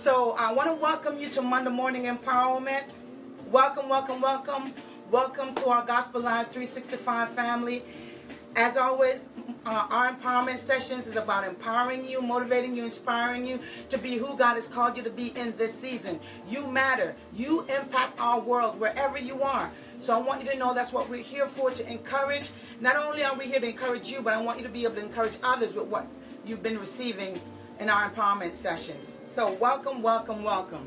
So I want to welcome you to Monday Morning Empowerment. Welcome, welcome, welcome. Welcome to our Gospel Live 365 family. As always, our empowerment sessions is about empowering you, motivating you, inspiring you to be who God has called you to be in this season. You matter. You impact our world wherever you are. So I want you to know that's what we're here for, to encourage. Not only are we here to encourage you, but I want you to be able to encourage others with what you've been receiving in our empowerment sessions. So welcome, welcome, welcome.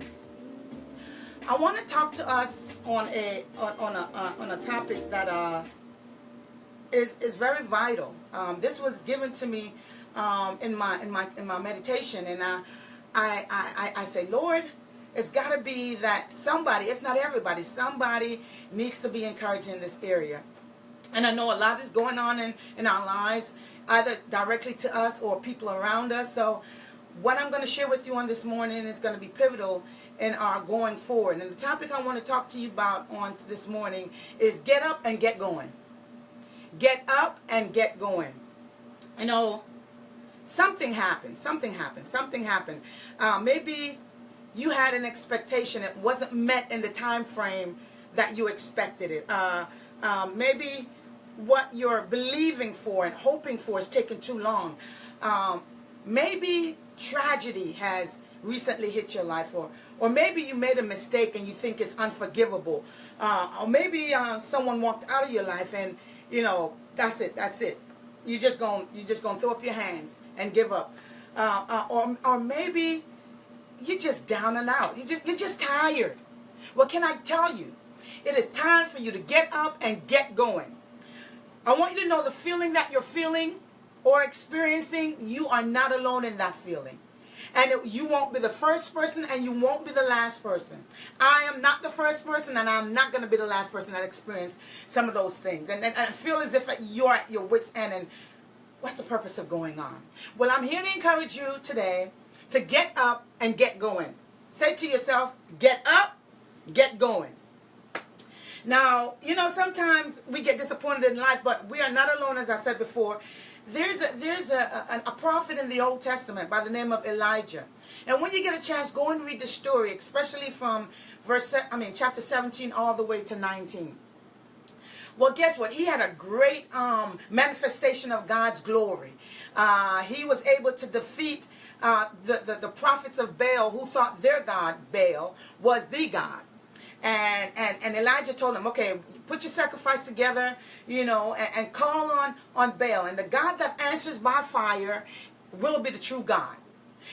I want to talk to us on a topic that is very vital. This was given to me in my meditation, and I say, Lord, it's got to be that somebody, if not everybody, somebody needs to be encouraged in this area. And I know a lot is going on in our lives, either directly to us or people around us. So what I'm going to share with you on this morning is going to be pivotal in our going forward. And the topic I want to talk to you about on this morning is get up and get going. Get up and get going. You know, something happened. Maybe you had an expectation. It wasn't met in the time frame that you expected it. Maybe what you're believing for and hoping for is taking too long. Maybe tragedy has recently hit your life, or maybe you made a mistake and you think it's unforgivable. Or maybe someone walked out of your life and that's it. You're just gonna throw up your hands and give up. Or maybe you're just down and out. You're just tired. Well, can I tell you, it is time for you to get up and get going. I want you to know the feeling that you're feeling or experiencing, you are not alone in that feeling. And you won't be the first person and you won't be the last person. I am not the first person and I'm not going to be the last person that experienced some of those things. And I feel as if you're at your wit's end and what's the purpose of going on? Well, I'm here to encourage you today to get up and get going. Say to yourself, get up, get going. Now, sometimes we get disappointed in life, but we are not alone, as I said before. There's a prophet in the Old Testament by the name of Elijah. And when you get a chance, go and read the story, especially from chapter 17 all the way to 19. Well, guess what? He had a great manifestation of God's glory. He was able to defeat the prophets of Baal who thought their God, Baal, was the God. And Elijah told him, okay, put your sacrifice together, and call on Baal. And the God that answers by fire will be the true God.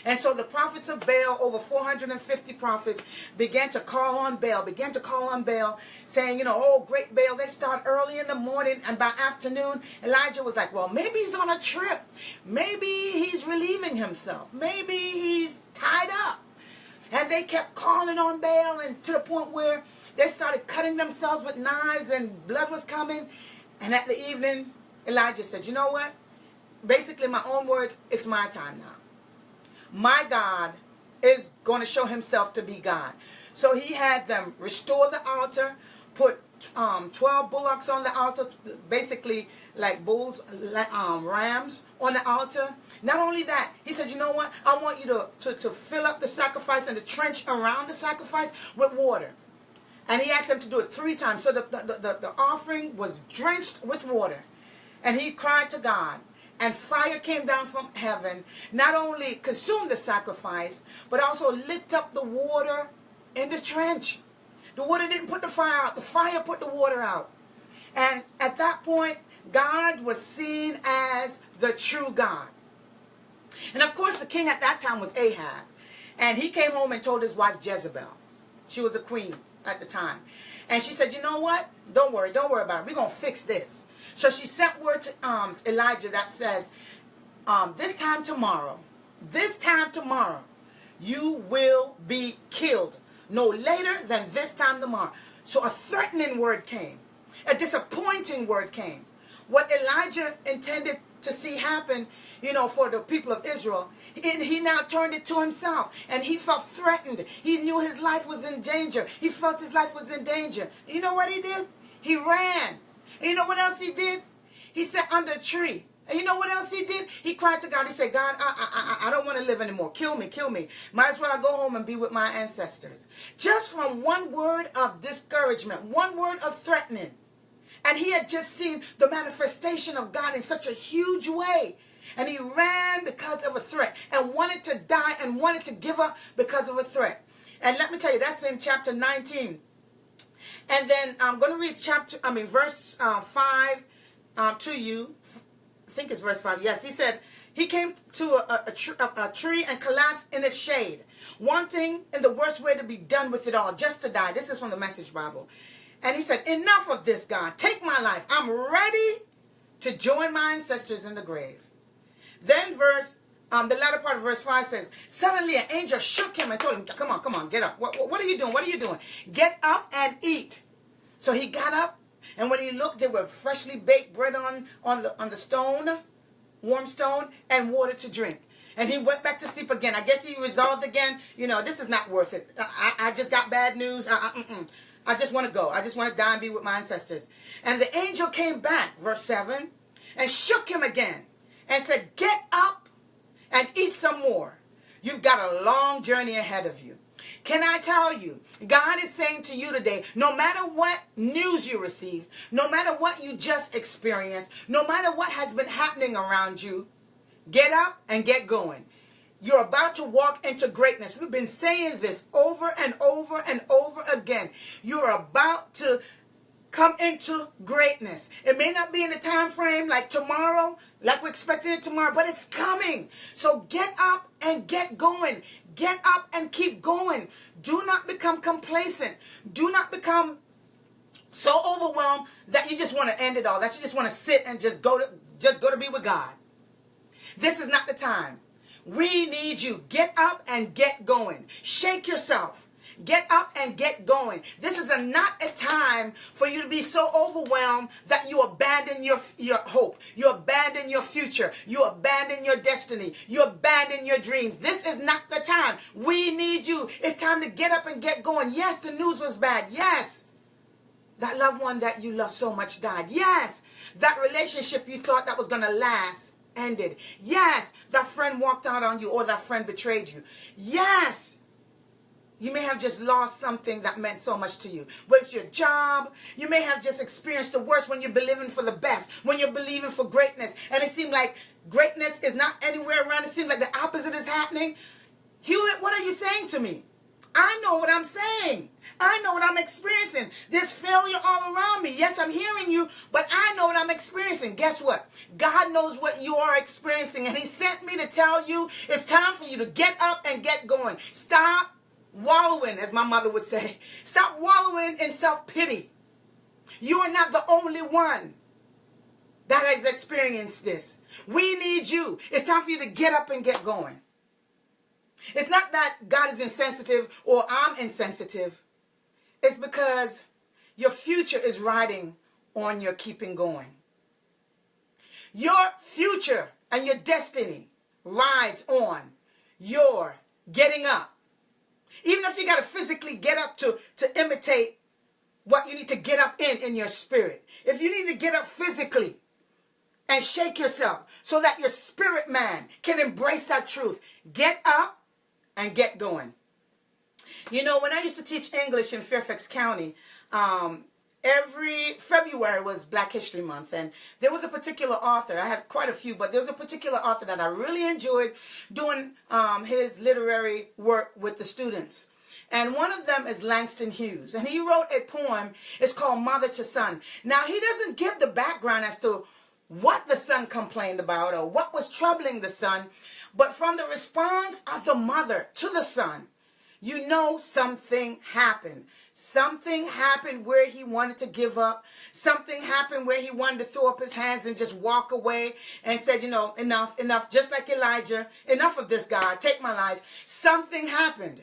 And so the prophets of Baal, over 450 prophets, began to call on Baal, saying, oh, great Baal, they start early in the morning, and by afternoon, Elijah was like, well, maybe he's on a trip. Maybe he's relieving himself. Maybe he's tied up. And they kept calling on Baal, and to the point where they started cutting themselves with knives and blood was coming. And at the evening, Elijah said, you know what? Basically, in my own words, it's my time now. My God is going to show himself to be God. So he had them restore the altar, put 12 bullocks on the altar, basically like bulls, rams on the altar. Not only that, he said, you know what? I want you to fill up the sacrifice and the trench around the sacrifice with water. And he asked them to do it 3 times. So the offering was drenched with water. And he cried to God. And fire came down from heaven, not only consumed the sacrifice, but also lit up the water in the trench. The water didn't put the fire out. The fire put the water out. And at that point, God was seen as the true God. And of course, the king at that time was Ahab. And he came home and told his wife Jezebel. She was the queen at the time. And she said, you know what? Don't worry about it. We're going to fix this. So she sent word to Elijah that says, this time tomorrow, you will be killed. No later than this time tomorrow. So a threatening word came. A disappointing word came. What Elijah intended to see happen, for the people of Israel, he now turned it to himself. And he felt threatened. He knew his life was in danger. He felt his life was in danger. You know what he did? He ran. And you know what else he did? He sat under a tree. And you know what else he did? He cried to God. He said, God, I don't want to live anymore. Kill me, kill me. Might as well I go home and be with my ancestors. Just from one word of discouragement, one word of threatening. And he had just seen the manifestation of God in such a huge way. And he ran because of a threat and wanted to die and wanted to give up because of a threat. And let me tell you, that's in chapter 19. And then I'm going to read verse 5 to you. I think it's verse 5. Yes, he said, he came to a tree and collapsed in its shade, wanting in the worst way to be done with it all, just to die. This is from the Message Bible. And he said, enough of this, God. Take my life. I'm ready to join my ancestors in the grave. Then the latter part of verse 5 says, suddenly an angel shook him and told him, come on, get up. What are you doing? What are you doing? Get up and eat. So he got up, and when he looked, there were freshly baked bread on the stone, warm stone, and water to drink. And he went back to sleep again. I guess he resolved again, this is not worth it. I just got bad news. I just want to go. I just want to die and be with my ancestors. And the angel came back, verse 7, and shook him again and said, get up and eat some more. You've got a long journey ahead of you. Can I tell you, God is saying to you today, no matter what news you received, no matter what you just experienced, no matter what has been happening around you, get up and get going. You're about to walk into greatness. We've been saying this over and over and over again. You're about to come into greatness. It may not be in a time frame like tomorrow, like we're expecting it tomorrow, but it's coming. So get up and get going. Get up and keep going. Do not become complacent. Do not become so overwhelmed that you just want to end it all, that you just want to sit and just go to be with God. This is not the time. We need you. Get up and get going. Shake yourself. Get up and get going. This is not a time for you to be so overwhelmed that you abandon your hope. You abandon your future. You abandon your destiny. You abandon your dreams. This is not the time. We need you. It's time to get up and get going. Yes, the news was bad. Yes, that loved one that you love so much died. Yes, that relationship you thought that was going to last ended. Yes, that friend walked out on you or that friend betrayed you. Yes, you may have just lost something that meant so much to you. Whether it's your job, you may have just experienced the worst when you're believing for the best, when you're believing for greatness. And it seemed like greatness is not anywhere around. It seems like the opposite is happening. Hewlett, what are you saying to me? I know what I'm saying. I know what I'm experiencing. There's failure all around me. Yes, I'm hearing you, but I know what I'm experiencing. Guess what? God knows what you are experiencing, and he sent me to tell you it's time for you to get up and get going. Stop wallowing, as my mother would say. Stop wallowing in self-pity. You are not the only one that has experienced this. We need you. It's time for you to get up and get going. It's not that God is insensitive or I'm insensitive. It's because your future is riding on your keeping going. Your future and your destiny rides on your getting up. Even if you got to physically get up to imitate what you need to get up in your spirit. If you need to get up physically and shake yourself so that your spirit man can embrace that truth. Get up and get going. You know, when I used to teach English in Fairfax County, every February was Black History Month, and there was a particular author. I had quite a few, but there was a particular author that I really enjoyed doing his literary work with the students. And one of them is Langston Hughes, and he wrote a poem. It's called Mother to Son. Now, he doesn't give the background as to what the son complained about or what was troubling the son, but from the response of the mother to the son, you know something happened. Something happened where he wanted to give up. Something happened where he wanted to throw up his hands and just walk away and said, enough, just like Elijah, enough of this, God, take my life. Something happened.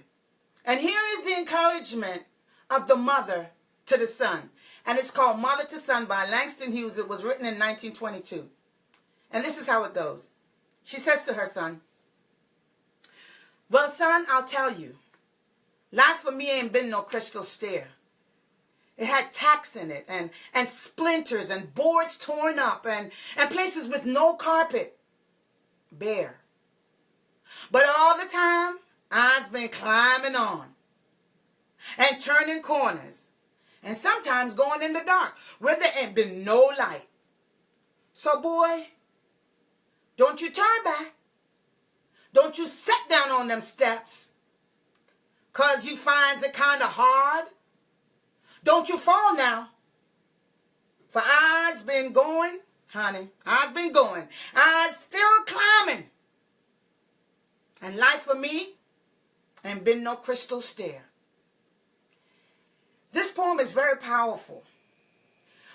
And here is the encouragement of the mother to the son. And it's called Mother to Son by Langston Hughes. It was written in 1922. And this is how it goes. She says to her son, well, son, I'll tell you. Life for me ain't been no crystal stair. It had tacks in it and splinters and boards torn up and places with no carpet. Bare. But all the time, I've been climbing on and turning corners and sometimes going in the dark where there ain't been no light. So boy, don't you turn back. Don't you sit down on them steps because you finds it kind of hard. Don't you fall now. For I've been going, honey. I've been going. I'm still climbing. And life for me ain't been no crystal stair. This poem is very powerful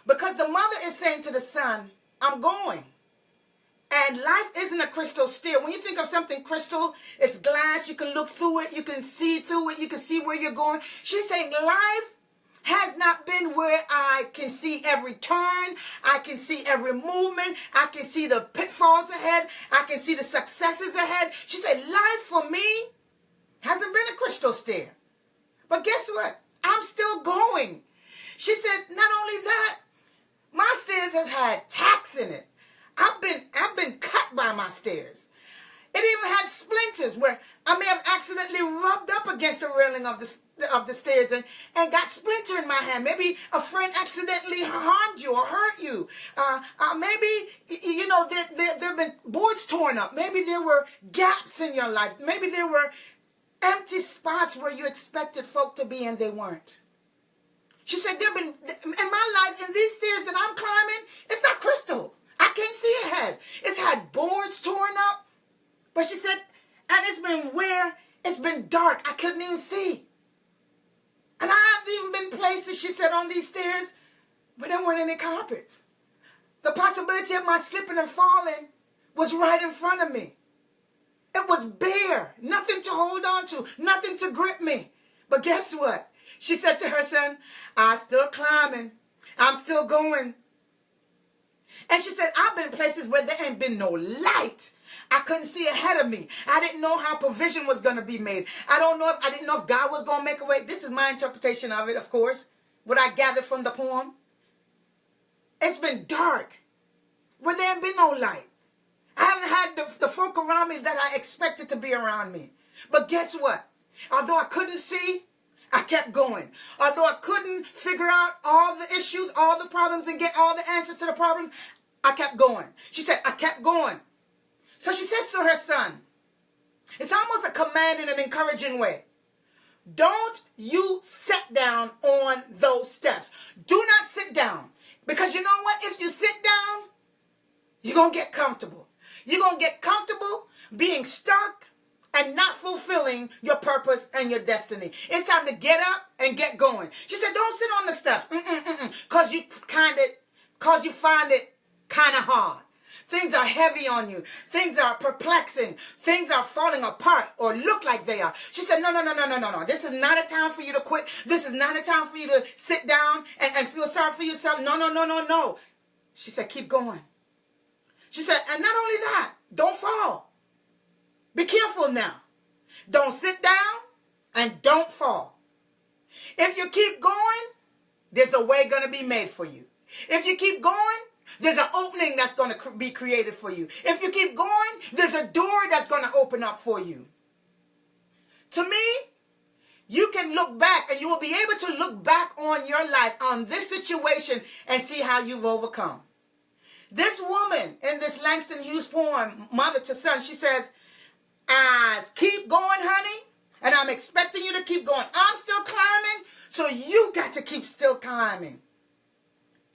because the mother is saying to the son, I'm going. And life isn't a crystal stair. When you think of something crystal, it's glass. You can look through it. You can see through it. You can see where you're going. She's saying life has not been where I can see every turn. I can see every movement. I can see the pitfalls ahead. I can see the successes ahead. She said life for me hasn't been a crystal stair. But guess what? I'm still going. She said not only that, my stairs has had tacks in it. I've been cut by my stairs. It even had splinters where I may have accidentally rubbed up against the railing of the stairs and got splinter in my hand. Maybe a friend accidentally harmed you or hurt you. Maybe, you know, there have been boards torn up. Maybe there were gaps in your life. Maybe there were empty spots where you expected folk to be and they weren't. She said, there have been, in my life, in these stairs that I'm climbing, it's not crystal. I can't see ahead. It's had boards torn up. But she said, and it's been where it's been dark. I couldn't even see. And I've even been places, she said, on these stairs where there weren't any carpets. The possibility of my slipping and falling was right in front of me. It was bare. Nothing to hold on to. Nothing to grip me. But guess what? She said to her son, I'm still climbing. I'm still going. And she said, I've been places where there ain't been no light. I couldn't see ahead of me. I didn't know how provision was going to be made. I didn't know if God was going to make a way. This is my interpretation of it, of course, what I gathered from the poem. It's been dark where there ain't been no light. I haven't had the folk around me that I expected to be around me. But guess what? Although I couldn't see, I kept going. Although I couldn't figure out all the issues, all the problems, and get all the answers to the problem, I kept going. She said, I kept going. So she says to her son, it's almost a command in an encouraging way. Don't you sit down on those steps. Do not sit down. Because you know what? If you sit down, you're going to get comfortable. You're going to get comfortable being stuck and not fulfilling your purpose and your destiny. It's time to get up and get going. She said, don't sit on the steps. Because you find it kind of hard. Things are heavy on you. Things are perplexing. Things are falling apart or look like they are. She said, no. This is not a time for you to quit. This is not a time for you to sit down and feel sorry for yourself. No. She said, keep going. She said, and not only that, don't fall. Be careful now. Don't sit down and don't fall. If you keep going, there's a way going to be made for you. If you keep going, there's an opening that's going to be created for you. If you keep going, there's a door that's going to open up for you. To me, you can look back and you will be able to look back on your life, on this situation, and see how you've overcome. This woman in this Langston Hughes poem, Mother to Son, she says, keep going, honey, and I'm expecting you to keep going. I'm still climbing, so you got to keep still climbing.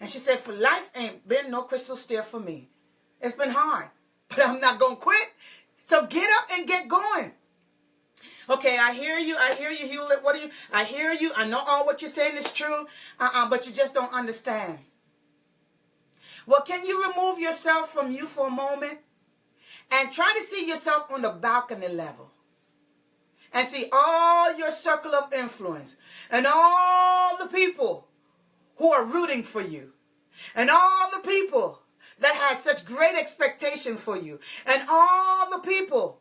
And she said, for life ain't been no crystal stair for me. It's been hard, but I'm not going to quit. So get up and get going. Okay, I hear you, Hewlett. I hear you. I know all what you're saying is true, but you just don't understand. Well, can you remove yourself from you for a moment and try to see yourself on the balcony level and see all your circle of influence and all the people who are rooting for you and all the people that have such great expectation for you and all the people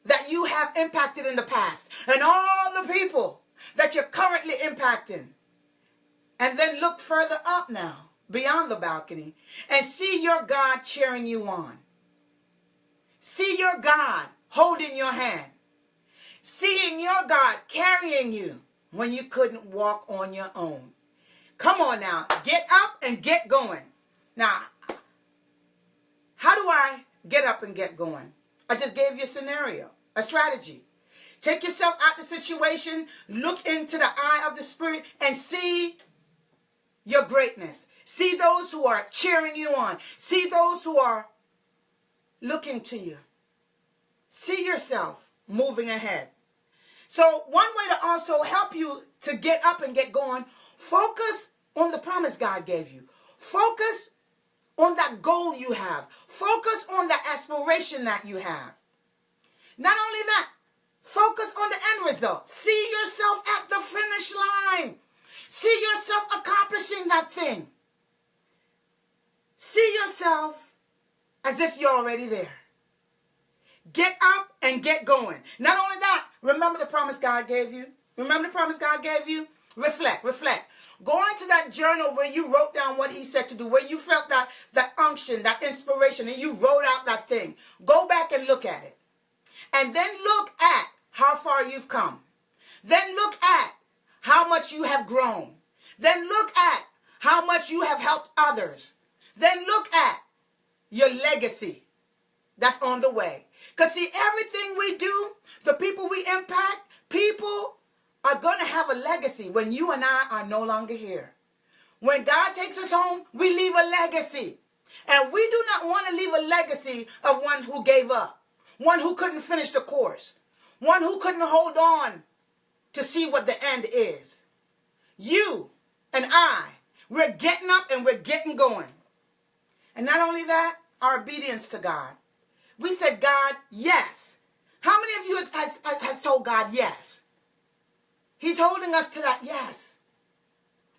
that you have impacted in the past and all the people that you're currently impacting, And then look further up now, beyond the balcony, and see your God cheering you on. See your God holding your hand. Seeing your God carrying you when you couldn't walk on your own. Come on now, get up and get going. Now, how do I get up and get going? I just gave you a scenario, a strategy. Take yourself out the situation, look into the eye of the Spirit, and see your greatness. See those who are cheering you on. See those who are looking to you. See yourself moving ahead. So one way to also help you to get up and get going, focus on the promise God gave you. Focus on that goal you have. Focus on the aspiration that you have. Not only that, focus on the end result. See yourself at the finish line. See yourself accomplishing that thing. See yourself as if you're already there. Get up and get going. Not only that, remember the promise God gave you. Remember the promise God gave you? Reflect. Go into that journal where you wrote down what he said to do, where you felt that unction, that inspiration, and you wrote out that thing. Go back and look at it. And then look at how far you've come. Then look at how much you have grown. Then look at how much you have helped others. Then look at your legacy that's on the way. Because see, everything we do, the people we impact, people are going to have a legacy when you and I are no longer here. When God takes us home, we leave a legacy. And we do not want to leave a legacy of one who gave up, one who couldn't finish the course, one who couldn't hold on to see what the end is. You and I, we're getting up and we're getting going. And not only that, our obedience to God. We said, God, yes. How many of you has told God yes? He's holding us to that yes.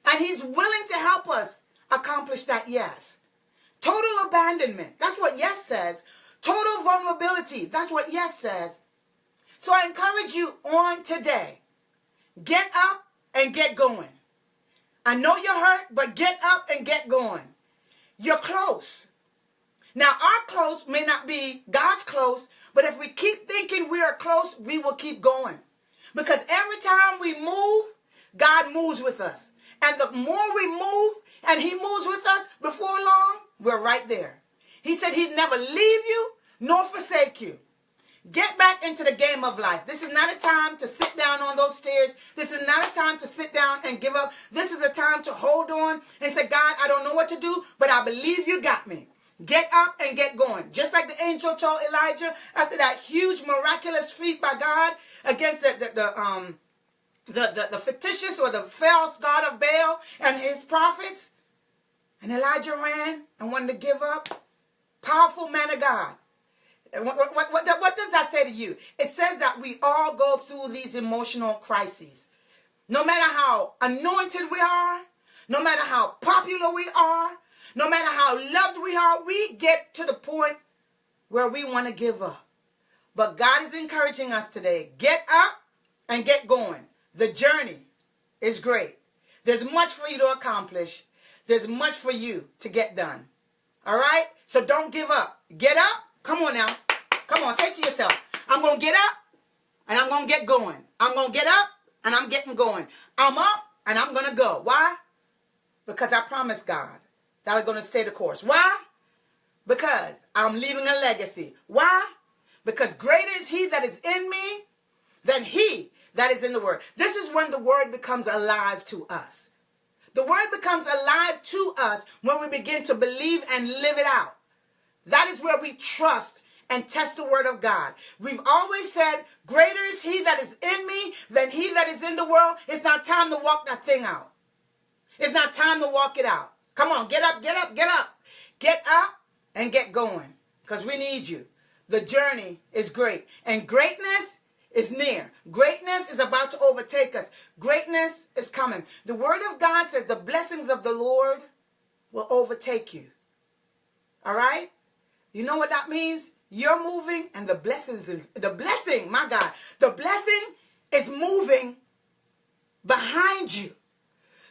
And he's willing to help us accomplish that yes. Total abandonment. That's what yes says. Total vulnerability. That's what yes says. So I encourage you on today. Get up and get going. I know you're hurt, but get up and get going. You're close. Now, our close may not be God's close, but if we keep thinking we are close, we will keep going. Because every time we move, God moves with us. And the more we move and he moves with us, before long, we're right there. He said he'd never leave you nor forsake you. Get back into the game of life. This is not a time to sit down on those stairs. This is not a time to sit down and give up. This is a time to hold on and say, God, I don't know what to do, but I believe you got me. Get up and get going. Just like the angel told Elijah after that huge miraculous feat by God against the fictitious or the false god of Baal and his prophets. And Elijah ran and wanted to give up. Powerful man of God. What does that say to you? It says that we all go through these emotional crises. No matter how anointed we are, no matter how popular we are, no matter how loved we are, we get to the point where we want to give up. But God is encouraging us today. Get up and get going. The journey is great. There's much for you to accomplish. There's much for you to get done. All right? So don't give up. Get up. Come on now. Come on. Say to yourself, I'm going to get up and I'm going to get going. I'm going to get up and I'm getting going. I'm up and I'm going to go. Why? Because I promised God that I'm going to stay the course. Why? Because I'm leaving a legacy. Why? Because greater is he that is in me than he that is in the word. This is when the word becomes alive to us. The word becomes alive to us when we begin to believe and live it out. That is where we trust and test the word of God. We've always said, greater is he that is in me than he that is in the world. It's not time to walk that thing out. It's not time to walk it out. Come on, get up, get up, get up. Get up and get going because we need you. The journey is great and greatness is near. Greatness is about to overtake us. Greatness is coming. The word of God says the blessings of the Lord will overtake you. All right? You know what that means? You're moving and the blessing, my God, the blessing is moving behind you.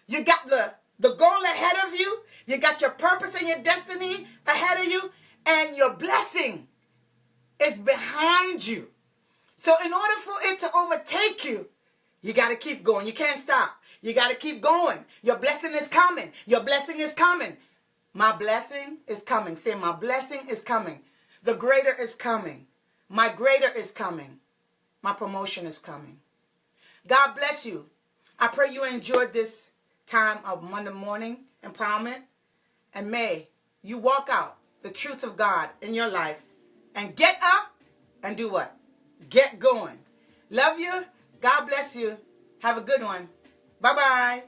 You got the the goal ahead of you. You got your purpose and your destiny ahead of you. And your blessing is behind you. So in order for it to overtake you, you got to keep going. You can't stop. You got to keep going. Your blessing is coming. Your blessing is coming. My blessing is coming. Say, my blessing is coming. The greater is coming. My greater is coming. My promotion is coming. God bless you. I pray you enjoyed this time of Monday morning empowerment. And may you walk out the truth of God in your life and get up and do what? Get going. Love you. God bless you. Have a good one. Bye-bye.